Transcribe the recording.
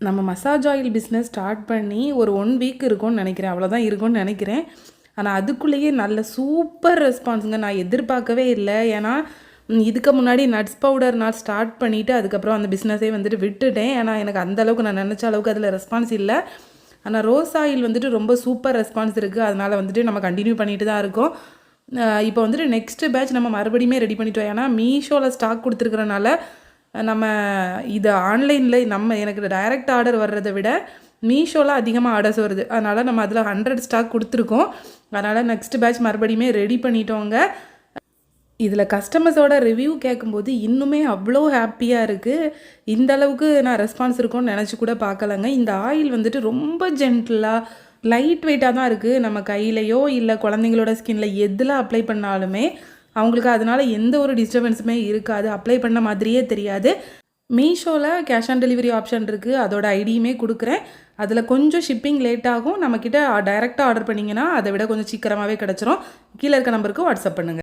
நம்ம massage oil business start பண்ணி ஒரு 1 வீக் இருக்கும்னு நினைக்கிறேன். அவ்வளோதான் இருக்கும்னு நினைக்கிறேன். ஆனால் அதுக்குள்ளேயே நல்ல சூப்பர் ரெஸ்பான்ஸுங்க. நான் எதிர்பார்க்கவே இல்லை. ஏன்னா இதுக்கு முன்னாடி நட்ஸ் பவுடர் நான் ஸ்டார்ட் பண்ணிவிட்டு அதுக்கப்புறம் அந்த பிஸ்னஸே வந்துட்டு விட்டுட்டேன். ஏன்னா எனக்கு அந்தளவுக்கு நான் நினச்ச அளவுக்கு அதில் ரெஸ்பான்ஸ் இல்லை. ஆனால் ரோஸ் ஆயில் வந்துட்டு ரொம்ப சூப்பர் ரெஸ்பான்ஸ் இருக்குது. அதனால் வந்துட்டு நம்ம கண்டினியூ பண்ணிட்டு தான் இருக்கோம். இப்போ வந்துட்டு நெக்ஸ்ட்டு பேட்ச் நம்ம மறுபடியுமே ரெடி பண்ணிட்டோம். ஏன்னா மீஷோவில் ஸ்டாக் கொடுத்துருக்கறனால நம்ம இது ஆன்லைனில் எனக்கு டைரக்ட் ஆர்டர் வர்றதை விட மீஷோவில் அதிகமாக ஆர்டர்ஸ் வருது. அதனால் நம்ம அதில் 100 ஸ்டாக் கொடுத்துருக்கோம். அதனால் நெக்ஸ்ட் பேட்ச் மறுபடியுமே ரெடி பண்ணிட்டோங்க. இதில் கஸ்டமர்ஸோட ரிவ்யூ கேட்கும்போது இன்னுமே அவ்வளோ ஹாப்பியாக இருக்குது. இந்த அளவுக்கு நான் ரெஸ்பான்ஸ் இருக்கும்னு நினச்சி கூட பார்க்கலங்க. இந்த ஆயில் வந்துட்டு ரொம்ப ஜென்டிலாக லைட் வெயிட்டாக தான் இருக்குது. நம்ம கையிலையோ இல்லை குழந்தைங்களோட ஸ்கின்ல எதில் அப்ளை பண்ணாலுமே அவங்களுக்கு அதனால் எந்த ஒரு டிஸ்டர்பன்ஸுமே இருக்காது. அப்ளை பண்ண மாதிரியே தெரியாது. மீஷோவில் கேஷ் ஆன் டெலிவரி ஆப்ஷன் இருக்குது. அதோட ஐடியுமே கொடுக்குறேன். அதில் கொஞ்சம் ஷிப்பிங் லேட் ஆகும். நம்மக்கிட்ட டைரெக்டாக ஆர்டர் பண்ணிங்கன்னா அதை விட கொஞ்சம் சீக்கிரமாகவே கிடச்சிரும். கீழே இருக்க நம்பருக்கு வாட்ஸ்அப் பண்ணுங்கள்.